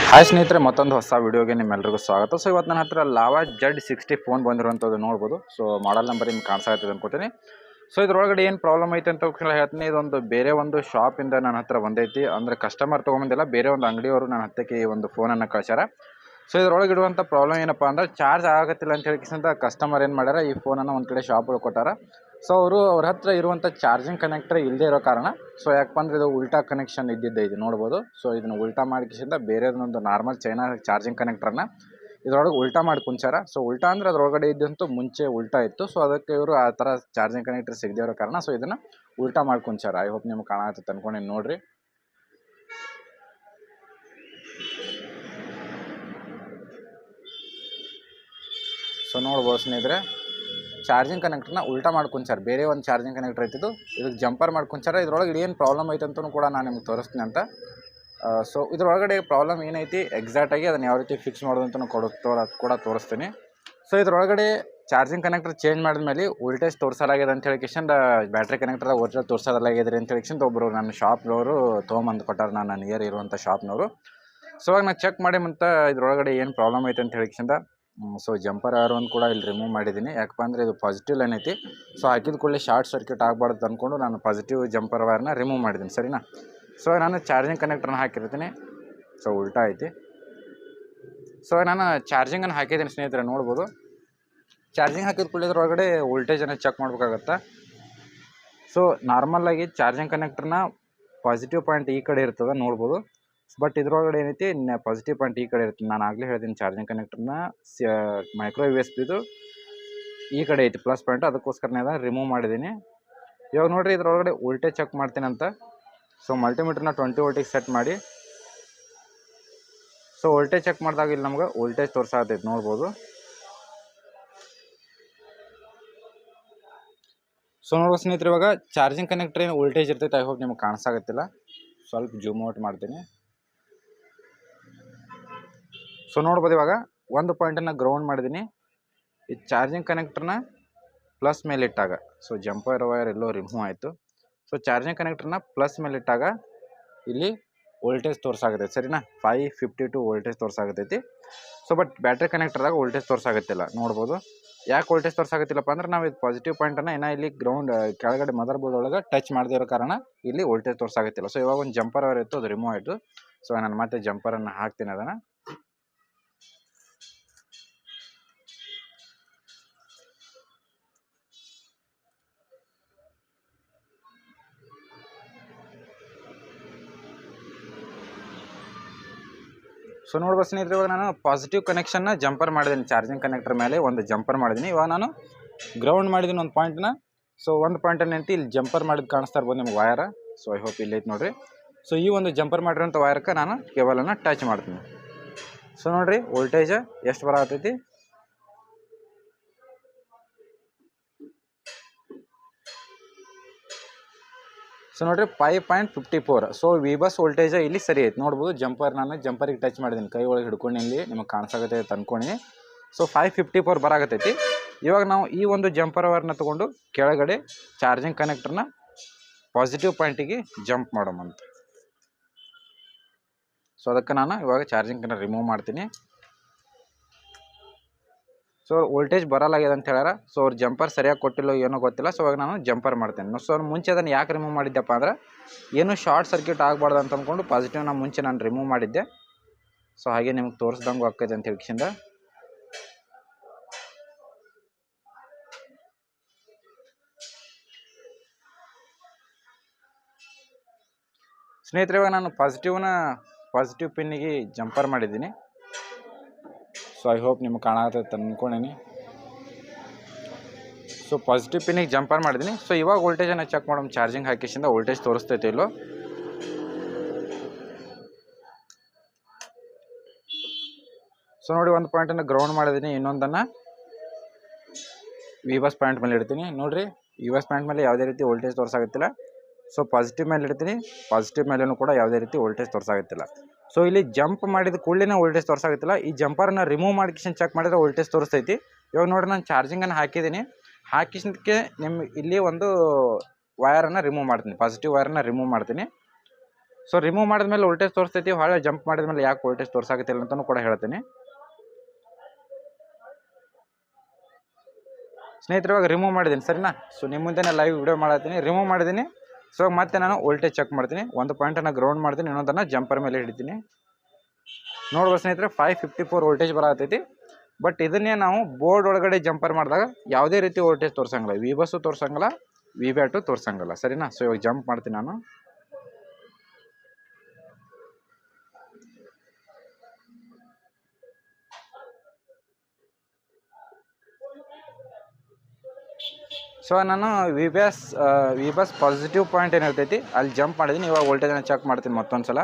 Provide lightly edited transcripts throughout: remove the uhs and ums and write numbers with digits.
Hi ಸ್ನೇಹಿತರೆ, ಮತ್ತೊಂದು ಹೊಸ ವಿಡಿಯೋಗೆ ನಿಮ್ಮೆಲ್ಲರಿಗೂ ಸ್ವಾಗತ. ಸೊ ಇವತ್ತು ನನ್ನ ಹತ್ರ ಲಾವಾ Z60 ಫೋನ್ ಬಂದಿರುವಂಥದ್ದು ನೋಡ್ಬೋದು. ಸೊ ಮಾಡಲ್ ನಂಬರ್ ನಿಮ್ಗೆ ಕಾಣಿಸ್ತಾ ಇರ್ತದೆ ಅನ್ಕೋತೀನಿ. ಸೊ ಇದ್ರೊಳಗಡೆ ಏನು ಪ್ರಾಬ್ಲಮ್ ಐತೆ ಅಂತ ಹೇಳ್ತೀನಿ. ಇದೊಂದು ಬೇರೆ ಒಂದು ಶಾಪಿಂದ ನನ್ನ ಹತ್ರ ಬಂದೈತಿ. ಅಂದರೆ ಕಸ್ಟಮರ್ ತೊಗೊಂಬಂದಿಲ್ಲ, ಬೇರೆ ಒಂದು ಅಂಗಡಿಯವರು ನನ್ನ ಹತ್ತಕ್ಕೆ ಈ ಒಂದು ಫೋನನ್ನು ಕಳ್ಸ್ಯಾರ. ಸೊ ಇದ್ರೊಳಗೆ ಇಡುವಂಥ ಪ್ರಾಬ್ಲಮ್ ಏನಪ್ಪ ಅಂದ್ರೆ ಚಾರ್ಜ್ ಆಗತ್ತಿಲ್ಲ ಅಂತ ಹೇಳಿಕಿಂತ ಕಸ್ಟಮರ್ ಏನು ಮಾಡ್ಯಾರ, ಈ ಫೋನನ್ನು ಒಂದು ಕಡೆ ಶಾಪ್ಗಳು ಕೊಟ್ಟಾರ. ಸೊ ಅವ್ರ ಹತ್ರ ಇರುವಂಥ ಚಾರ್ಜಿಂಗ್ ಕನೆಕ್ಟರ್ ಇಲ್ಲದೆ ಇರೋ ಕಾರಣ, ಸೊ ಯಾಕಪ್ಪ ಅಂದ್ರೆ ಇದು ಉಲ್ಟಾ ಕನೆಕ್ಷನ್ ಇದ್ದಿದ್ದೆ ಇದು ನೋಡ್ಬೋದು. ಸೊ ಇದನ್ನು ಉಲ್ಟಾ ಮಾಡಿಕಿಸಿಂದ ಬೇರೆದೊಂದು ನಾರ್ಮಲ್ ಚೈನಾ ಚಾರ್ಜಿಂಗ್ ಕನೆಕ್ಟರ್ನ ಇದರೊಳಗೆ ಉಲ್ಟಾ ಮಾಡಿ ಕುಂಚಾರ. ಸೊ ಉಲ್ಟಾ ಅಂದರೆ ಅದರೊಳಗಡೆ ಇದ್ದಂತೂ ಮುಂಚೆ ಉಲ್ಟಾ ಇತ್ತು. ಸೊ ಅದಕ್ಕೆ ಇವರು ಆ ಥರ ಚಾರ್ಜಿಂಗ್ ಕನೆಕ್ಟರ್ ಸಿಗದೇ ಇರೋ ಕಾರಣ ಸೊ ಇದನ್ನು ಉಲ್ಟಾ ಮಾಡಿ ಕುಂಚಾರ. ಐ ಹೋಪ್ ನಿಮ್ಗೆ ಕಾಣತ್ತೆ ಅನ್ಕೊಂಡು ನೋಡ್ರಿ. ಸೊ ನೋಡ್ಬೋದು ಸ್ನೇಹಿತರೆ, ಚಾರ್ಜಿಂಗ್ ಕನೆಕ್ಟರ್ನ ಉಲ್ಟಾ ಮಾಡ್ಕೊಂಚಾರ. ಬೇರೆ ಒಂದು ಚಾರ್ಜಿಂಗ್ ಕನೆಕ್ಟರ್ ಐತಿದ್ದು ಇದಕ್ಕೆ ಜಂಪರ್ ಮಾಡ್ಕೊಂಚಾರ. ಇದ್ರೊಳಗೆ ಏನು ಪ್ರಾಬ್ಲಮ್ ಐತೆ ಅಂತಲೂ ಕೂಡ ನಾನು ನಿಮ್ಗೆ ತೋರಿಸ್ತೀನಿ ಅಂತ. ಸೊ ಇದ್ರೊಳಗಡೆ ಪ್ರಾಬ್ಲಮ್ ಏನೈತಿ ಎಕ್ಸಾಕ್ಟಾಗಿ ಅದನ್ನು ಯಾವ ರೀತಿ ಫಿಕ್ಸ್ ಮಾಡೋದು ಅಂತಲೂ ಕೂಡ ತೋರಿಸ್ತೀನಿ. ಸೊ ಇದ್ರೊಳಗಡೆ ಚಾರ್ಜಿಂಗ್ ಕನೆಕ್ಟರ್ ಚೇಂಜ್ ಮಾಡಿದ್ಮೇಲೆ ವೋಲ್ಟೇಜ್ ತೋರಿಸಲಾಗಿದೆ ಅಂತ ಹೇಳಿಕಿಂದ ಬ್ಯಾಟ್ರಿ ಕನೆಕ್ಟರ್ ವೋಲ್ಟೇಜ್ ತೋರಿಸಲಾಗಿದೆ ಅಂತ ಹೇಳಿಕಿಂದ ಒಬ್ಬರು ನನ್ನ ಶಾಪ್ನವರು ತೊಗೊಂಬಂದು ಕೊಟ್ಟಾರೆ, ನಾನು ನಿಯರ್ ಇರುವಂಥ ಶಾಪ್ನವರು. ಸೊ ಇವಾಗ ನಾನು ಚೆಕ್ ಮಾಡಿ ಮತ್ತು ಇದ್ರೊಳಗಡೆ ಏನು ಪ್ರಾಬ್ಲಮ್ ಐತೆ ಅಂತ ಹೇಳಿಕಿಂದ ಸೊ ಜಂಪರ್ ಯಾರೊಂದು ಕೂಡ ಇಲ್ಲಿ ರಿಮೂವ್ ಮಾಡಿದ್ದೀನಿ. ಯಾಕಪ್ಪ ಅಂದರೆ ಇದು ಪಾಸಿಟಿವ್ ಲೈನ್ ಐತಿ. ಸೊ ಹಾಕಿದ ಕೂಡಲೇ ಶಾರ್ಟ್ ಸರ್ಕ್ಯೂಟ್ ಆಗಬಾರ್ದು ಅಂದ್ಕೊಂಡು ನಾನು ಪಾಸಿಟಿವ್ ಜಂಪರ್ ವೈರ್ನ ರಿಮೂವ್ ಮಾಡಿದ್ದೀನಿ, ಸರಿನಾ. ಸೊ ನಾನು ಚಾರ್ಜಿಂಗ್ ಕನೆಕ್ಟರ್ನ ಹಾಕಿರ್ತೀನಿ. ಸೊ ಉಲ್ಟಾ ಐತಿ. ಸೊ ನಾನು ಚಾರ್ಜಿಂಗನ್ನು ಹಾಕಿದ್ದೀನಿ ಸ್ನೇಹಿತರೆ, ನೋಡ್ಬೋದು. ಚಾರ್ಜಿಂಗ್ ಹಾಕಿದ ಕೂಡಲೇ ಇದ್ರೊಳಗಡೆ ವೋಲ್ಟೇಜನ್ನು ಚೆಕ್ ಮಾಡ್ಬೇಕಾಗತ್ತೆ. ಸೊ ನಾರ್ಮಲಾಗಿ ಚಾರ್ಜಿಂಗ್ ಕನೆಕ್ಟರ್ನ ಪಾಸಿಟಿವ್ ಪಾಯಿಂಟ್ ಈ ಕಡೆ ಇರ್ತದೆ ನೋಡ್ಬೋದು. ಬಟ್ ಇದ್ರೊಳಗಡೆ ಏನೈತಿ ಪಾಸಿಟಿವ್ ಪಾಯಿಂಟ್ ಈ ಕಡೆ ಇರುತ್ತೆ. ನಾನು ಆಗಲೇ ಹೇಳ್ತೀನಿ ಚಾರ್ಜಿಂಗ್ ಕನೆಕ್ಟರ್ನ ಮೈಕ್ರೋ USB ಈ ಕಡೆ ಐತಿ ಪ್ಲಸ್ ಪಾಯಿಂಟ್, ಅದಕ್ಕೋಸ್ಕರ ನಾನು ರಿಮೂವ್ ಮಾಡಿದ್ದೀನಿ. ಇವಾಗ ನೋಡಿರಿ ಇದ್ರೊಳಗಡೆ ವೋಲ್ಟೇಜ್ ಚೆಕ್ ಮಾಡ್ತೀನಿ ಅಂತ. ಸೊ ಮಲ್ಟಿಮೀಟರ್ನ 20 ವೋಲ್ಟಿಗೆ ಸೆಟ್ ಮಾಡಿ ಸೊ ವೋಲ್ಟೇಜ್ ಚೆಕ್ ಮಾಡಿದಾಗ ಇಲ್ಲಿ ನಮ್ಗೆ ವೋಲ್ಟೇಜ್ ತೋರಿಸಾತೈತೆ ನೋಡ್ಬೋದು. ಸೊ ನೋಡ್ಬೋದು ಸ್ನೇಹಿತರೆ, ಇವಾಗ ಚಾರ್ಜಿಂಗ್ ಕನೆಕ್ಟರ್ ಏನು ವೋಲ್ಟೇಜ್ ಇರ್ತೈತೆ. ಐ ಹೋಪ್ ನಿಮ್ಗೆ ಕಾಣಿಸಾಗತ್ತಿಲ್ಲ. ಸ್ವಲ್ಪ ಜೂಮ್ ಔಟ್ ಮಾಡ್ತೀನಿ. ಸೊ ನೋಡ್ಬೋದು, ಇವಾಗ ಒಂದು ಪಾಯಿಂಟನ್ನು ಗ್ರೌಂಡ್ ಮಾಡಿದ್ದೀನಿ. ಈ ಚಾರ್ಜಿಂಗ್ ಕನೆಕ್ಟರ್ನ ಪ್ಲಸ್ ಮೇಲೆ ಇಟ್ಟಾಗ ಸೊ ಜಂಪರ್ ವೈರ್ ಎಲ್ಲೋ ರಿಮೂವ್ ಆಯಿತು. ಸೊ ಚಾರ್ಜಿಂಗ್ ಕನೆಕ್ಟರ್ನ ಪ್ಲಸ್ ಮೇಲೆ ಇಟ್ಟಾಗ ಇಲ್ಲಿ ವೋಲ್ಟೇಜ್ ತೋರಿಸಾಗತ್ತೈತಿ, ಸರಿನಾ. 552 ವೋಲ್ಟೇಜ್ ತೋರಿಸಾಗತ್ತೈತಿ. ಸೊ ಬಟ್ ಬ್ಯಾಟ್ರಿ ಕನೆಕ್ಟರ್ದಾಗ ವೋಲ್ಟೇಜ್ ತೋರಿಸಾಗತ್ತಿಲ್ಲ ನೋಡ್ಬೋದು. ಯಾಕೆ ವೋಲ್ಟೇಜ್ ತೋರಿಸಾಗತ್ತಿಲ್ಲಪ್ಪ ಅಂದ್ರೆ ನಾವು ಇದು ಪಾಸಿಟಿವ್ ಪಾಯಿಂಟನ್ನು ಏನೋ ಇಲ್ಲಿ ಗ್ರೌಂಡ್ ಕೆಳಗಡೆ ಮದರ್ ಬೋರ್ಡ್ ಒಳಗೆ ಟಚ್ ಮಾಡದೇ ಇರೋ ಕಾರಣ ಇಲ್ಲಿ ವೋಲ್ಟೇಜ್ ತೋರಿಸಾಗತ್ತಿಲ್ಲ. ಸೊ ಇವಾಗ ಒಂದು ಜಂಪರ್ ವೈರ್ ಇತ್ತು, ಅದು ರಿಮೂವ್ ಆಯಿತು. ಸೊ ನಾನು ಮತ್ತೆ ಜಂಪರನ್ನು ಹಾಕ್ತೀನಿ ಅದನ್ನು. ಸೊ ನೋಡ್ಬೋದು ಸ್ನೇಹಿತರೆ, ಇವಾಗ ನಾನು ಪಾಸಿಟಿವ್ ಕನೆಕ್ಷನ್ನ ಜಂಪರ್ ಮಾಡಿದ್ದೀನಿ. ಚಾರ್ಜಿಂಗ್ ಕನೆಕ್ಟರ್ ಮೇಲೆ ಒಂದು ಜಂಪರ್ ಮಾಡಿದ್ದೀನಿ. ಇವಾಗ ನಾನು ಗ್ರೌಂಡ್ ಮಾಡಿದ್ದೀನಿ ಒಂದು ಪಾಯಿಂಟ್ನ. ಸೊ ಒಂದು ಪಾಯಿಂಟನ್ನು ಏನಂತ ಇಲ್ಲಿ ಜಂಪರ್ ಮಾಡಿದ್ದು ಕಾಣಿಸ್ತಾ ಇರ್ಬೋದು ನಿಮ್ಗೆ ವೈರ. ಸೊ ಐ ಹೋಪ್ ಇಲ್ಲೈತೆ ನೋಡಿರಿ. ಸೊ ಈ ಒಂದು ಜಂಪರ್ ಮಾಡಿರೋಂಥ ವೈರಕ್ಕೆ ನಾನು ಕೇಬಲನ್ನು ಟಚ್ ಮಾಡ್ತೀನಿ. ಸೊ ನೋಡಿರಿ ವೋಲ್ಟೇಜ್ ಎಷ್ಟು ಬರತೈತಿ. ಸೊ ನೋಡಿರಿ 5.54. ಸೊ ವಿಬಸ್ ವೋಲ್ಟೇಜ್ ಇಲ್ಲಿ ಸರಿ ಐತೆ ನೋಡ್ಬೋದು. ನಾನು ಜಂಪರಿಗೆ ಟಚ್ ಮಾಡಿದ್ದೀನಿ, ಕೈ ಒಳಗೆ ಹಿಡ್ಕೊಂಡು ಇಲ್ಲಿ ನಿಮಗೆ ಕಾಣಿಸಾಗತ್ತೆ ಅಂತ ಅಂದ್ಕೊಂಡು. ಸೊ 554 ಬರಾಗತ್ತೈತಿ. ಇವಾಗ ನಾವು ಈ ಒಂದು ಜಂಪರ್ ವೈರ್ನ ತೊಗೊಂಡು ಕೆಳಗಡೆ ಚಾರ್ಜಿಂಗ್ ಕನೆಕ್ಟರ್ನ ಪಾಸಿಟಿವ್ ಪಾಯಿಂಟಿಗೆ ಜಂಪ್ ಮಾಡೋಮಂತ. ಸೊ ಅದಕ್ಕೆ ನಾನು ಇವಾಗ ಚಾರ್ಜಿಂಗ್ ಕನೆಕ್ಟರ್ ರಿಮೂವ್ ಮಾಡ್ತೀನಿ. ಸೊ ವೋಲ್ಟೇಜ್ ಬರಲಾಗಿದೆ ಅಂತ ಹೇಳ್ಯಾರ. ಸೊ ಅವ್ರು ಜಂಪರ್ ಸರಿಯಾಗಿ ಕೊಟ್ಟಿಲ್ಲೋ ಏನೋ ಗೊತ್ತಿಲ್ಲ. ಸೊ ಇವಾಗ ನಾನು ಜಂಪರ್ ಮಾಡ್ತೇನೆ. ಸೊ ಮುಂಚೆ ಅದನ್ನು ಯಾಕೆ ರಿಮೂವ್ ಮಾಡಿದ್ದೆಪ್ಪ ಅಂದ್ರೆ ಏನು ಶಾರ್ಟ್ ಸರ್ಕ್ಯೂಟ್ ಆಗಬಾರ್ದು ಅಂತ ಅಂದ್ಕೊಂಡು ಪಾಸಿಟಿವ್ನ ಮುಂಚೆ ನಾನು ರಿಮೂವ್ ಮಾಡಿದ್ದೆ. ಸೊ ಹಾಗೆ ನಿಮ್ಗೆ ತೋರಿಸ್ದಂಗೆ ಆಕ್ಕೈತೆ ಅಂತ ಹೇಳ್ಕಿಂದ. ಸ್ನೇಹಿತರೆ, ಇವಾಗ ನಾನು ಪಾಸಿಟಿವ್ ಪಿನ್ನಿಗೆ ಜಂಪರ್ ಮಾಡಿದ್ದೀನಿ. ಸೊ ಐ ಹೋಪ್ ನಿಮ್ಗೆ ಕಾಣತೈತೆ ಅಂದ್ಕೊಂಡೀನಿ. ಸೊ ಪಾಸಿಟಿವ್ ಪಿನ್ನಿಗೆ ಜಂಪರ್ ಮಾಡಿದ್ದೀನಿ. ಸೊ ಇವಾಗ ವೋಲ್ಟೇಜನ್ನು ಚೆಕ್ ಮಾಡೋಣ. ಚಾರ್ಜಿಂಗ್ ಹಾಕಿಸಿಂದ ವೋಲ್ಟೇಜ್ ತೋರಿಸ್ತೈತೆ ಇಲ್ಲೋ. ಸೊ ನೋಡಿ, ಒಂದು ಪಾಯಿಂಟನ್ನು ಗ್ರೌಂಡ್ ಮಾಡಿದ್ದೀನಿ, ಇನ್ನೊಂದನ್ನು ವಿಬಸ್ ಪಾಯಿಂಟ್ ಮೇಲೆ ಇಡ್ತೀನಿ. ನೋಡಿರಿ ವಿಬಸ್ ಪಾಯಿಂಟ್ ಮೇಲೆ ಯಾವುದೇ ರೀತಿ ವೋಲ್ಟೇಜ್ ತೋರಿಸಾಗುತ್ತಿಲ್ಲ. ಸೊ ಪಾಸಿಟಿವ್ ಮೇಲೆ ಇಡ್ತೀನಿ, ಪಾಸಿಟಿವ್ ಮೇಲೂ ಕೂಡ ಯಾವುದೇ ರೀತಿ ವೋಲ್ಟೇಜ್ ತೋರಿಸಾಗುತ್ತಿಲ್ಲ. ಸೊ ಇಲ್ಲಿ ಜಂಪ್ ಮಾಡಿದ ಕೂಡಲೇ ವೋಲ್ಟೇಜ್ ತೋರಿಸಾಗುತ್ತಿಲ್ಲ. ಈ ಜಂಪರನ್ನು ರಿಮೂವ್ ಮಾಡಿಕಿಶನ್ ಚೆಕ್ ಮಾಡಿದ್ರೆ ವೋಲ್ಟೇಜ್ ತೋರಿಸ್ತೈತಿ. ಇವಾಗ ನೋಡಿ ನಾನು ಚಾರ್ಜಿಂಗನ್ನು ಹಾಕಿದ್ದೀನಿ. ಹಾಕಿಸೋದಕ್ಕೆ ಇಲ್ಲಿ ಒಂದು ವೈರನ್ನು ರಿಮೂವ್ ಮಾಡ್ತೀನಿ, ಪಾಸಿಟಿವ್ ವೈರನ್ನು ರಿಮೂವ್ ಮಾಡ್ತೀನಿ. ಸೊ ರಿಮೂವ್ ಮಾಡಿದ್ಮೇಲೆ ವೋಲ್ಟೇಜ್ ತೋರಿಸ್ತೈತಿ, ಹೊಳೆ ಜಂಪ್ ಮಾಡಿದ್ಮೇಲೆ ಯಾಕೆ ವೋಲ್ಟೇಜ್ ತೋರ್ಸಾಕತ್ತಿಲ್ಲ ಅಂತಲೂ ಕೂಡ ಹೇಳ್ತೀನಿ. ಸ್ನೇಹಿತರೆ ಇವಾಗ ರಿಮೂವ್ ಮಾಡಿದ್ದೀನಿ ಸರಿನಾ. ಸೊ ನಿಮ್ಮ ಮುಂದೆ ಲೈವ್ ವಿಡಿಯೋ ಮಾಡತ್ತೀನಿ, ರಿಮೂವ್ ಮಾಡಿದ್ದೀನಿ. ಸೊ ಮತ್ತೆ ನಾನು ವೋಲ್ಟೇಜ್ ಚೆಕ್ ಮಾಡ್ತೀನಿ. ಒಂದು ಪಾಯಿಂಟನ್ನು ಗ್ರೌಂಡ್ ಮಾಡ್ತೀನಿ, ಇನ್ನೊಂದನ್ನು ಜಂಪರ್ ಮೇಲೆ ಹಿಡಿತೀನಿ. ನೋಡ್ಬೋದು ಸ್ನೇಹಿತರೆ 554 ವೋಲ್ಟೇಜ್ ಬರತೈತಿ. ಬಟ್ ಇದನ್ನೇ ನಾವು ಬೋರ್ಡ್ ಒಳಗಡೆ ಜಂಪರ್ ಮಾಡಿದಾಗ ಯಾವುದೇ ರೀತಿ ವೋಲ್ಟೇಜ್ ತೋರ್ಸಂಗಿಲ್ಲ, ವಿ ಬಸ್ಸು ತೋರ್ಸಂಗಿಲ್ಲ, ವಿ ಬ್ಯಾಟು ತೋರ್ಸಂಗಿಲ್ಲ ಸರಿನಾ. ಸೊ ಇವಾಗ ಜಂಪ್ ಮಾಡ್ತೀನಿ ನಾನು. ಸೊ ನಾನು ವಿ ಬಸ್ ಪಾಸಿಟಿವ್ ಪಾಯಿಂಟ್ ಏನಿರ್ತೈತಿ ಅಲ್ಲಿ ಜಂಪ್ ಮಾಡಿದ್ದೀನಿ. ಇವಾಗ ವೋಲ್ಟೇಜನ್ನು ಚೆಕ್ ಮಾಡ್ತೀನಿ ಮತ್ತೊಂದು ಸಲ.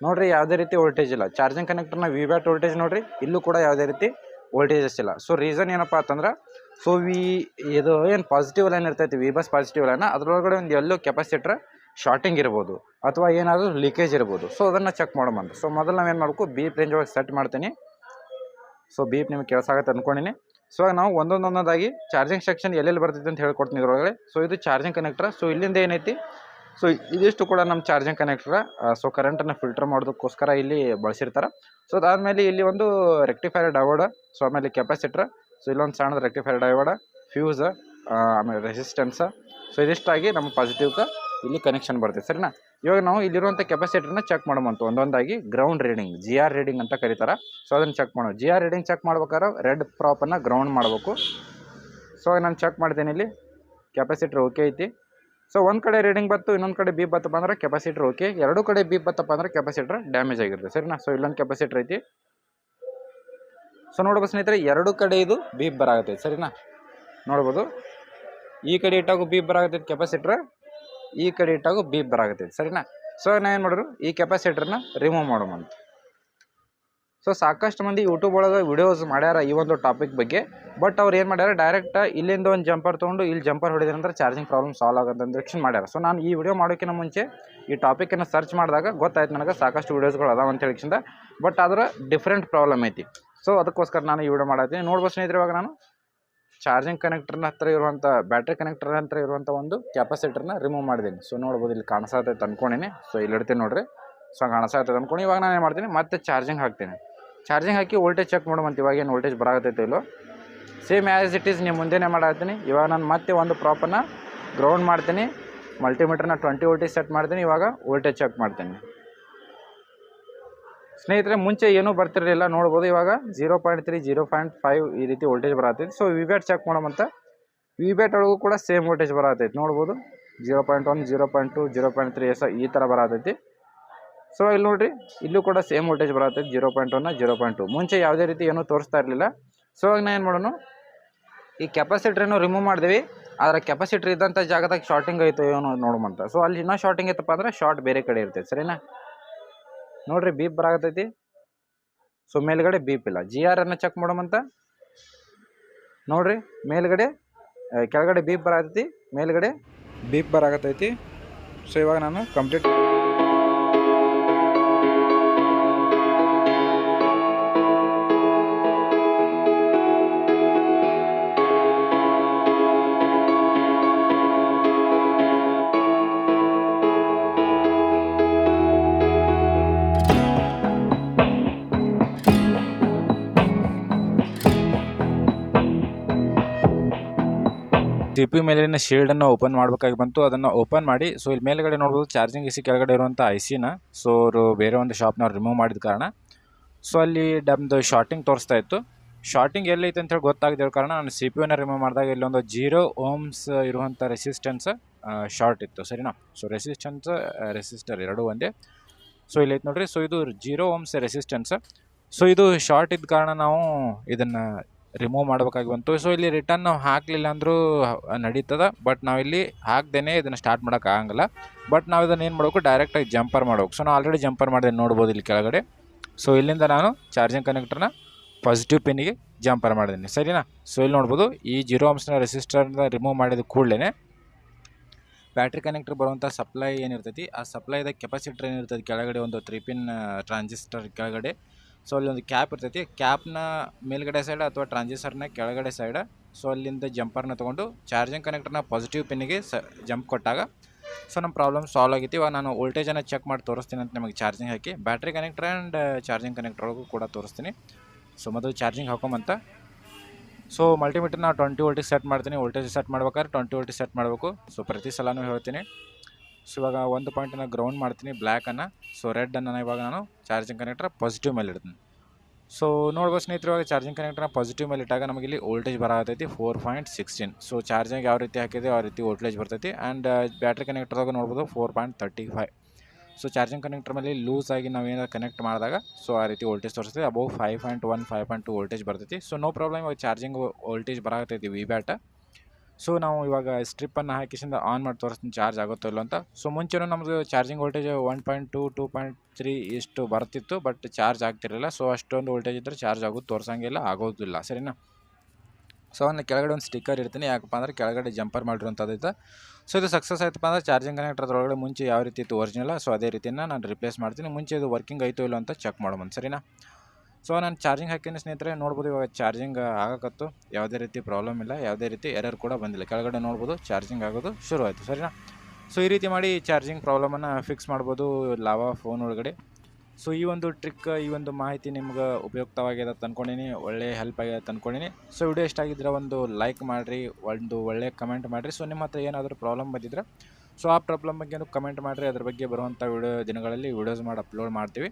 ನೋಡಿರಿ ಯಾವುದೇ ರೀತಿ ವೋಲ್ಟೇಜ್ ಇಲ್ಲ. ಚಾರ್ಜಿಂಗ್ ಕನೆಕ್ಟರ್ನ ವಿ ಬ್ಯಾಟ್ ವೋಲ್ಟೇಜ್ ನೋಡಿರಿ, ಇಲ್ಲೂ ಕೂಡ ಯಾವುದೇ ರೀತಿ ವೋಲ್ಟೇಜಸ್ ಇಲ್ಲ. ಸೊ ರೀಸನ್ ಏನಪ್ಪ ಅಂತಂದ್ರೆ, ಸೊ ಇದು ಏನು ಪಾಸಿಟಿವ್ ಲೈನ್ ಇರ್ತೈತಿ, ವಿ ಬಸ್ ಪಾಸಿಟಿವ್ ಲೈನ್, ಅದರೊಳಗಡೆ ಒಂದು ಎಲ್ಲೋ ಕೆಪಾಸಿಟರ್ ಶಾರ್ಟಿಂಗ್ ಇರ್ಬೋದು ಅಥವಾ ಏನಾದರೂ ಲೀಕೇಜ್ ಇರ್ಬೋದು. ಸೊ ಅದನ್ನು ಚೆಕ್ ಮಾಡೋಣ. ಸೊ ಮೊದಲು ನಾವೇನು ಮಾಡಬೇಕು, ಬೀಪ್ ರೇಂಜ್ ಒಳಗೆ ಸೆಟ್ ಮಾಡ್ತೀನಿ. ಸೊ ಬೀಪ್ ನಿಮಗೆ ಕೆಲಸ ಆಗುತ್ತೆ ಅಂದ್ಕೊಂಡಿನಿ. ಸೊ ನಾವು ಒಂದೊಂದಾಗಿ ಚಾರ್ಜಿಂಗ್ ಸೆಕ್ಷನ್ ಎಲ್ಲೆಲ್ಲಿ ಬರ್ತೈತೆ ಅಂತ ಹೇಳ್ಕೊಡ್ತೀನಿ ಇದರೊಳಗಡೆ. ಸೊ ಇದು ಚಾರ್ಜಿಂಗ್ ಕನೆಕ್ಟರ್. ಸೊ ಇಲ್ಲಿಂದ ಏನೈತಿ, ಸೊ ಇದಿಷ್ಟು ಕೂಡ ನಮ್ಮ ಚಾರ್ಜಿಂಗ್ ಕನೆಕ್ಟರ್. ಸೊ ಕರೆಂಟನ್ನು ಫಿಲ್ಟರ್ ಮಾಡೋದಕ್ಕೋಸ್ಕರ ಇಲ್ಲಿ ಬಳಸಿರ್ತಾರೆ. ಸೊ ಅದಾದಮೇಲೆ ಇಲ್ಲಿ ಒಂದು ರೆಕ್ಟಿಫೈರ್ ಡಯೋಡ್, ಸೊ ಆಮೇಲೆ ಕೆಪಾಸಿಟರ್, ಸೊ ಇಲ್ಲೊಂದು ಸಣ್ಣದ ರೆಕ್ಟಿಫೈರ್ ಡಯೋಡ್, ಫ್ಯೂಸ್, ಆಮೇಲೆ ರೆಸಿಸ್ಟೆನ್ಸ್. ಸೊ ಇದಿಷ್ಟಾಗಿ ನಮ್ಮ ಪಾಸಿಟಿವ್ಗೆ ಇಲ್ಲಿ ಕನೆಕ್ಷನ್ ಬರ್ತೈತೆ ಸರಿನಾ. ಇವಾಗ ನಾವು ಇಲ್ಲಿರುವಂಥ ಕೆಪಾಸಿಟರ್ನ ಚೆಕ್ ಮಾಡೋಮಂತು ಒಂದೊಂದಾಗಿ. ಗ್ರೌಂಡ್ ರೀಡಿಂಗ್, GR ರೀಡಿಂಗ್ ಅಂತ ಕರೀತಾರೆ. ಸೊ ಅದನ್ನು ಚೆಕ್ ಮಾಡೋದು. GR ರೀಡಿಂಗ್ ಚೆಕ್ ಮಾಡ್ಬೇಕಾದ್ರೆ ರೆಡ್ ಪ್ರಾಪನ್ನು ಗ್ರೌಂಡ್ ಮಾಡಬೇಕು. ಸೊ ನಾನು ಚೆಕ್ ಮಾಡ್ತೀನಿ, ಇಲ್ಲಿ ಕೆಪಾಸಿಟರ್ ಓಕೆ ಐತಿ. ಸೊ ಒಂದು ಕಡೆ ರೀಡಿಂಗ್ ಬತ್ತು, ಇನ್ನೊಂದು ಕಡೆ ಬೀಪ್ ಬತ್ತಪ್ಪ ಅಂದ್ರೆ ಕೆಪಾಸಿಟರ್ ಓಕೆ, ಎರಡೂ ಕಡೆ ಬೀಪ್ ಬತ್ತಪ್ಪ ಅಂದ್ರೆ ಕೆಪಾಸಿಟರ್ ಡ್ಯಾಮೇಜ್ ಆಗಿರುತ್ತೆ ಸರಿನಾ. ಸೊ ಇಲ್ಲೊಂದು ಕೆಪಾಸಿಟರ್ ಐತಿ. ಸೊ ನೋಡ್ಬೋದು ಸ್ನೇಹಿತರೆ, ಎರಡು ಕಡೆ ಇದು ಬೀಪ್ ಬರಾಗತ್ತೈತಿ ಸರಿನಾ. ನೋಡ್ಬೋದು ಈ ಕಡೆ ಇಟ್ಟಾಗೂ ಬೀಪ್ ಬರಾಗತ್ತೈತಿ ಕೆಪಾಸಿಟ್ರ್, ಈ ಕಡೆ ಇಟ್ಟಾಗೂ ಬೀಪ್ ಬರಾಗತ್ತೈತಿ ಸರಿನಾ. ಸೊ ನಾ ಏನು ಮಾಡಿದ್ರು, ಈ ಕೆಪಾಸಿಟರ್ನ ರಿಮೂವ್ ಮಾಡೋಮಂತ. ಸೊ ಸಾಕಷ್ಟು ಮಂದಿ ಯೂಟ್ಯೂಬ್ ಒಳಗೆ ವಿಡಿಯೋಸ್ ಮಾಡ್ಯಾರ ಈ ಒಂದು ಟಾಪಿಕ್ ಬಗ್ಗೆ. ಬಟ್ ಅವ್ರು ಏನು ಮಾಡ್ಯಾರ, ಡೈರೆಕ್ಟ್ ಇಲ್ಲಿಂದ ಒಂದು ಜಂಪರ್ ತೊಗೊಂಡು ಇಲ್ಲಿ ಜಂಪರ್ ಹೊಡಿದ್ರೆ ಅಂದ್ರೆ ಚಾರ್ಜಿಂಗ್ ಪ್ರಾಬ್ಲಮ್ ಸಾಲ್ವ್ ಆಗುತ್ತೆ ಅಂತ ಯೋಚನೆ ಮಾಡ್ಯಾರ. ಸೊ ನಾನು ಈ ವಿಡಿಯೋ ಮಾಡೋಕ್ಕಿಂತ ಮುಂಚೆ ಈ ಟಾಪಿಕನ್ನು ಸರ್ಚ್ ಮಾಡಿದಾಗ ಗೊತ್ತಾಯ್ತು ನನಗೆ ಸಾಕಷ್ಟು ವೀಡಿಯೋಸ್ಗಳು ಅದಾವ ಅಂತ ಹೇಳಿಕ್ಷಿಂದ. ಬಟ್ ಅದರ ಡಿಫ್ರೆಂಟ್ ಪ್ರಾಬ್ಲಮ್ ಐತಿ. ಸೊ ಅದಕ್ಕೋಸ್ಕರ ನಾನು ಈ ವಿಡಿಯೋ ಮಾಡತ್ತೀನಿ. ನೋಡ್ಬೋದು ಸ್ನೇಹಿತರೆ, ಇವಾಗ ನಾನು ಚಾರ್ಜಿಂಗ್ ಕನೆಕ್ಟರ್ನ ಹತ್ರ ಇರುವಂಥ ಬ್ಯಾಟ್ರಿ ಕನೆಕ್ಟರ್ ಹತ್ರ ಇರುವಂಥ ಒಂದು ಕೆಪಾಸಿಟರ್ನ ರಿಮೂವ್ ಮಾಡಿದ್ದೀನಿ. ಸೊ ನೋಡ್ಬೋದು ಇಲ್ಲಿ ಕಾಣಿಸತೈತೆ ಅಂದ್ಕೊಂಡಿನಿ. ಸೊ ಇಲ್ಲಿ ಇಡ್ತೀನಿ ನೋಡಿರಿ. ಸೊ ಕಾಣಿಸತೈತೆ ಅಂದ್ಕೊಂಡು ಇವಾಗ ನಾನು ಏನು ಮಾಡ್ತೀನಿ, ಮತ್ತೆ ಚಾರ್ಜಿಂಗ್ ಹಾಕ್ತೀನಿ. ಚಾರ್ಜಿಂಗ್ ಹಾಕಿ ವೋಲ್ಟೇಜ್ ಚೆಕ್ ಮಾಡುವಂತ. ಇವಾಗ ಏನು ವೋಲ್ಟೇಜ್ ಬರಾಗತ್ತೈತೆ ಇಲ್ಲೋ, ಸೇಮ್ ಆ್ಯಸ್ ಇಟ್ ಈಸ್ ನೀವು ಮುಂದೆನೇ ಮಾಡತ್ತೀನಿ. ಇವಾಗ ನಾನು ಮತ್ತೆ ಒಂದು ಪ್ರಾಪನ್ನು ಗ್ರೌಂಡ್ ಮಾಡ್ತೀನಿ, ಮಲ್ಟಿಮೀಟರ್ನ 20 ವೋಲ್ಟೇಜ್ ಸೆಟ್ ಮಾಡ್ತೀನಿ. ಇವಾಗ ವೋಲ್ಟೇಜ್ ಚೆಕ್ ಮಾಡ್ತೀನಿ. ಸ್ನೇಹಿತರೆ ಮುಂಚೆ ಏನೂ ಬರ್ತಿರಲಿಲ್ಲ, ನೋಡ್ಬೋದು ಇವಾಗ 0.3 0.5 ಈ ರೀತಿ ವೋಲ್ಟೇಜ್ ಬರತ್ತೈತಿ. ಸೊ ವಿ ಬ್ಯಾಟ್ ಚೆಕ್ ಮಾಡೋಮಂತ. ವಿ ಬ್ಯಾಟ್ ಒಳಗೂ ಕೂಡ ಸೇಮ್ ವೋಲ್ಟೇಜ್ ಬರತ್ತೈತಿ. ನೋಡ್ಬೋದು 0.1 0.2 0.3 ಈ ಥರ ಬರತ್ತೈತಿ. ಸೊ ಇಲ್ಲಿ ನೋಡಿರಿ, ಇಲ್ಲೂ ಕೂಡ ಸೇಮ್ ವೋಲ್ಟೇಜ್ ಬರತ್ತೈತಿ 0.1 0.2. ಮುಂಚೆ ಯಾವುದೇ ರೀತಿ ಏನೂ ತೋರಿಸ್ತಾ ಇರಲಿಲ್ಲ. ಸೊ ಇವಾಗ ನಾನು ಏನು ಮಾಡೋಣ, ಈ ಕೆಪಾಸಿಟ್ರನ್ನು ರಿಮೂವ್ ಮಾಡಿದ್ವಿ, ಆದರೆ ಕೆಪಾಸಿಟ್ರ್ ಇದ್ದಂಥ ಜಾಗದಾಗ ಶಾರ್ಟಿಂಗ್ ಐತೋ ಏನೋ ನೋಡುವಂತ. ಸೊ ಅಲ್ಲಿ ಇನ್ನೂ ಶಾರ್ಟಿಂಗ್ ಐತಪ್ಪ ಅಂದರೆ ಶಾರ್ಟ್ ಬೇರೆ ಕಡೆ ಇರ್ತೈತೆ ಸರಿನಾ. ನೋಡಿರಿ ಬೀಪ್ ಬರಾಗತ್ತೈತಿ. ಸೊ ಮೇಲ್ಗಡೆ ಬೀಪ್ ಇಲ್ಲ. GR ಅನ್ನು ಚೆಕ್ ಮಾಡೋಮಂತ. ನೋಡಿರಿ ಮೇಲ್ಗಡೆ ಕೆಳಗಡೆ ಬೀಪ್ ಬರಾಗತ್ತೈತಿ, ಮೇಲ್ಗಡೆ ಬೀಪ್ ಬರಾಗತ್ತೈತಿ. ಸೊ ಇವಾಗ ನಾನು ಕಂಪ್ಲೀಟ್ CPU ಮೇಲಿನ ಶೀಲ್ಡನ್ನು ಓಪನ್ ಮಾಡಬೇಕಾಗಿ ಬಂತು. ಅದನ್ನು ಓಪನ್ ಮಾಡಿ, ಸೊ ಇಲ್ಲಿ ಮೇಲ್ಗಡೆ ನೋಡ್ಬೋದು ಚಾರ್ಜಿಂಗ್ ಇಸಿ ಕೆಳಗಡೆ ಇರುವಂಥ IC-ನ ಸೊ ಅವರು ಬೇರೆ ಒಂದು ಶಾಪ್ನವ್ರು ರಿಮೂವ್ ಮಾಡಿದ ಕಾರಣ ಸೊ ಅಲ್ಲಿ ನಮ್ಮದು ಶಾರ್ಟಿಂಗ್ ತೋರಿಸ್ತಾ ಇತ್ತು. ಶಾರ್ಟಿಂಗ್ ಎಲ್ಲೈತೆ ಅಂತ ಹೇಳಿ ಗೊತ್ತಾಗದಿರೋ ಕಾರಣ ನಾನು CPU-ನ ರಿಮೂವ್ ಮಾಡಿದಾಗ ಇಲ್ಲೊಂದು 0 ohms ಇರುವಂಥ ರೆಸಿಸ್ಟೆನ್ಸ್ ಶಾರ್ಟ್ ಇತ್ತು ಸರಿನಾ. ಸೊ ರೆಸಿಸ್ಟರ್ ಎರಡೂ ಒಂದೇ. ಸೊ ಇಲ್ಲೈತೆ ನೋಡಿರಿ. ಸೊ ಇದು 0 ohms ರೆಸಿಸ್ಟೆನ್ಸ್. ಸೊ ಇದು ಶಾರ್ಟ್ ಇದ್ದ ಕಾರಣ ನಾವು ಇದನ್ನು ರಿಮೂವ್ ಮಾಡಬೇಕಾಗಿ ಬಂತು. ಸೊ ಇಲ್ಲಿ ರಿಟರ್ನ್ ನಾವು ಹಾಕಲಿಲ್ಲ ಅಂದರೂ ನಡೀತದೆ. ಬಟ್ ನಾವಿಲ್ಲಿ ಹಾಕ್ದೇ ಇದನ್ನು ಸ್ಟಾರ್ಟ್ ಮಾಡೋಕ್ಕಾಗಲ್ಲ. ಬಟ್ ನಾವು ಇದನ್ನು ಏನು ಮಾಡಬೇಕು, ಡೈರೆಕ್ಟಾಗಿ ಜಂಪರ್ ಮಾಡಬೇಕು. ಸೊ ನಾನು ಆಲ್ರೆಡಿ ಜಂಪರ್ ಮಾಡಿದೆ ನೋಡ್ಬೋದು ಇಲ್ಲಿ ಕೆಳಗಡೆ. ಸೊ ಇಲ್ಲಿಂದ ನಾನು ಚಾರ್ಜಿಂಗ್ ಕನೆಕ್ಟರ್ನ ಪಾಸಿಟಿವ್ ಪಿನ್ನಿಗೆ ಜಂಪರ್ ಮಾಡಿದ್ದೀನಿ ಸರಿನಾ. ಸೊ ಇಲ್ಲಿ ನೋಡ್ಬೋದು ಈ 0 ohms ರೆಸಿಸ್ಟರ್ನ ರಿಮೂವ್ ಮಾಡಿದ ಕೂಡಲೇ ಬ್ಯಾಟ್ರಿ ಕನೆಕ್ಟರ್ ಬರುವಂಥ ಸಪ್ಲೈ ಏನಿರ್ತೈತಿ, ಆ ಸಪ್ಲೈದ ಕೆಪಾಸಿಟರ್ ಏನಿರ್ತೈತಿ ಕೆಳಗಡೆ ಒಂದು 3 ಪಿನ್ ಟ್ರಾನ್ಸಿಸ್ಟರ್ ಕೆಳಗಡೆ. ಸೊ ಅಲ್ಲಿ ಒಂದು ಕ್ಯಾಪ್ ಇರ್ತೈತಿ. ಕ್ಯಾಪ್ನ ಮೇಲ್ಗಡೆ ಸೈಡ್ ಅಥವಾ ಟ್ರಾನ್ಸಿಸ್ಟರ್ನ ಕೆಳಗಡೆ ಸೈಡ್. ಸೊ ಅಲ್ಲಿಂದ ಜಂಪರ್ನ ತೊಗೊಂಡು ಚಾರ್ಜಿಂಗ್ ಕನೆಕ್ಟರ್ನ ಪಾಸಿಟಿವ್ ಪಿನ್ನಿಗೆ ಜಂಪ್ ಕೊಟ್ಟಾಗ ಸೊ ನಮ್ಮ ಪ್ರಾಬ್ಲಮ್ ಸಾಲ್ವ್ ಆಗಿತ್ತು. ಇವಾಗ ನಾನು ವೋಲ್ಟೇಜನ್ನು ಚೆಕ್ ಮಾಡಿ ತೋರಿಸ್ತೀನಿ ಅಂತ ನಿಮಗೆ charging hockey battery connector and charging connector ಒಳಗೂ ಕೂಡ ತೋರಿಸ್ತೀನಿ. ಸೊ ಮೊದಲು ಚಾರ್ಜಿಂಗ್ ಹಾಕೊಂಬಂತ ಸೊ ಮಲ್ಟಿಮೀಟರ್ನ 20 ವೋಲ್ಟಿಗೆ ಸೆಟ್ ಮಾಡ್ತೀನಿ. ವೋಲ್ಟೇಜ್ ಸೆಟ್ ಮಾಡ್ಬೇಕಾದ್ರೆ 20 ವೋಲ್ಟಿಗೆ ಸೆಟ್ ಮಾಡಬೇಕು. ಸೊ ಪ್ರತಿ ಸಲನೂ ಹೇಳ್ತೀನಿ. ಸೊ ಇವಾಗ ಒಂದು ಪಾಯಿಂಟನ್ನು ಗ್ರೌಂಡ್ ಮಾಡ್ತೀನಿ ಬ್ಲ್ಯಾಕನ್ನು. ಸೊ ರೆಡನ್ನು ಇವಾಗ ನಾನು ಚಾರ್ಜಿಂಗ್ ಕನೆಕ್ಟರ್ ಪಾಸಿಟಿವ್ ಮೇಲೆ ಇಡ್ತೀನಿ. ಸೊ ನೋಡ್ಬೋದು ಸ್ನೇಹಿತರೆ, ಇವಾಗ ಚಾರ್ಜಿಂಗ್ ಕನೆಕ್ಟರ್ನ ಪಾಸಿಟಿವ್ ಮೇಲೆ ಇಟ್ಟಾಗ ನಮಗೆ ಇಲ್ಲಿ ವೋಲ್ಟೇಜ್ ಬರತೈತಿ 4.16. ಸೊ ಚಾರ್ಜಿಂಗ್ ಯಾವ ರೀತಿ ಹಾಕಿದೆ ಆ ರೀತಿ ವೋಲ್ಟೇಜ್ ಬರ್ತೈತಿ. ಆ್ಯಂಡ್ ಬ್ಯಾಟ್ರಿ ಕನೆಕ್ಟರ್ದಾಗ ನೋಡ್ಬೋದು 4.35. ಸೊ ಚಾರ್ಜಿಂಗ್ ಕನೆಕ್ಟರ್ ಮೇಲೆ ಲೂಸ್ ಆಗಿ ನಾವು ಏನಾದ್ರು ಕನೆಕ್ಟ್ ಮಾಡಿದಾಗ ಸೊ ಆ ರೀತಿ ವೋಲ್ಟೇಜ್ ತೋರಿಸ್ತದೆ. ಅಬೌವ್ 5.1 5.2 ವೋಲ್ಟೇಜ್ ಬರ್ತೈತಿ. ಸೊ ನೋ ಪ್ರಾಬ್ಲಮ್, ಇವಾಗ ಚಾರ್ಜಿಂಗ್ ವೋಲ್ಟೇಜ್ ಬರತೈತಿ ವಿ ಬ್ಯಾಟ. ಸೊ ನಾವು ಇವಾಗ ಸ್ಟ್ರಿಪ್ಪನ್ನು ಹಾಕಿಸಿಂದ ಆನ್ ಮಾಡಿ ತೋರಿಸ್ತೀನಿ ಚಾರ್ಜ್ ಆಗುತ್ತೋ ಇಲ್ಲ ಅಂತ. ಸೊ ಮುಂಚೆನೂ ನಮ್ಮದು ಚಾರ್ಜಿಂಗ್ ವೋಲ್ಟೇಜ್ 1.2 2.3 ಇಷ್ಟು ಬರ್ತಿತ್ತು, ಬಟ್ ಚಾರ್ಜ್ ಆಗ್ತಿರಲಿಲ್ಲ. ಸೊ ಅಷ್ಟೊಂದು ವೋಲ್ಟೇಜ್ ಇದ್ದರೆ ಚಾರ್ಜ್ ಆಗೋದು ತೋರಿಸಂಗಿಲ್ಲ, ಆಗೋದಿಲ್ಲ, ಸರಿನಾ. ಸೊ ನಾನು ಕೆಳಗಡೆ ಒಂದು ಸ್ಟಿಕ್ಕರ್ ಇರ್ತೀನಿ, ಯಾಕಪ್ಪ ಅಂದರೆ ಕೆಳಗಡೆ ಜಂಪರ್ ಮಾಡಿರುವಂಥದ್ದು. ಸೊ ಇದು ಸಕ್ಸಸ್ ಆಯ್ತಪ್ಪ ಅಂದರೆ ಚಾರ್ಜಿಂಗ್ ಕನೆಕ್ಟರ್ ಅದರೊಳಗಡೆ ಮುಂಚೆ ಯಾವ ರೀತಿ ಇತ್ತು ಒರಿಜಿನಲ್, ಸೊ ಅದೇ ರೀತಿಯನ್ನು ನಾನು ರಿಪ್ಲೇಸ್ ಮಾಡ್ತೀನಿ. ಮುಂಚೆ ಇದು ವರ್ಕಿಂಗ್ ಆಯಿತು ಇಲ್ಲ ಅಂತ ಚೆಕ್ ಮಾಡೋಣ, ಸರಿನಾ. ಸೊ ನಾನು ಚಾರ್ಜಿಂಗ್ ಹಾಕಿನ ಸ್ನೇಹಿತರೆ, ನೋಡ್ಬೋದು ಇವಾಗ ಚಾರ್ಜಿಂಗ್ ಆಗಕತ್ತು, ಯಾವುದೇ ರೀತಿ ಪ್ರಾಬ್ಲಮ್ ಇಲ್ಲ, ಯಾವುದೇ ರೀತಿ ಎರರ್ ಕೂಡ ಬಂದಿಲ್ಲ. ಕೆಳಗಡೆ ನೋಡ್ಬೋದು ಚಾರ್ಜಿಂಗ್ ಆಗೋದು ಶುರು ಆಯಿತು, ಸರಿನಾ. ಸೊ ಈ ರೀತಿ ಮಾಡಿ ಚಾರ್ಜಿಂಗ್ ಪ್ರಾಬ್ಲಮನ್ನು ಫಿಕ್ಸ್ ಮಾಡ್ಬೋದು ಲಾವಾ ಫೋನ್ ಒಳಗಡೆ. ಸೊ ಈ ಒಂದು ಟ್ರಿಕ್, ಈ ಒಂದು ಮಾಹಿತಿ ನಿಮ್ಗೆ ಉಪಯುಕ್ತವಾಗಿದೆ ಅಂತ ಅಂದ್ಕೊಂಡಿನಿ, ಒಳ್ಳೆ ಹೆಲ್ಪ್ ಆಗಿದೆ ಅಂತ ಅಂದ್ಕೊಂಡಿನಿ. ಸೊ ವಿಡಿಯೋ ಇಷ್ಟ ಆಗಿದ್ರೆ ಒಂದು ಲೈಕ್ ಮಾಡಿರಿ, ಒಂದು ಒಳ್ಳೆ ಕಮೆಂಟ್ ಮಾಡಿರಿ. ಸೊ ನಿಮ್ಮ ಹತ್ರ ಏನಾದರೂ ಪ್ರಾಬ್ಲಮ್ ಬಂದಿದ್ರೆ ಸೊ ಆ ಪ್ರಾಬ್ಲಮ್ ಬಗ್ಗೆ ಕಮೆಂಟ್ ಮಾಡಿರಿ, ಅದ್ರ ಬಗ್ಗೆ ಬರುವಂಥ ದಿನಗಳಲ್ಲಿ ವೀಡಿಯೋಸ್ ಮಾಡಿ ಅಪ್ಲೋಡ್ ಮಾಡ್ತೀವಿ.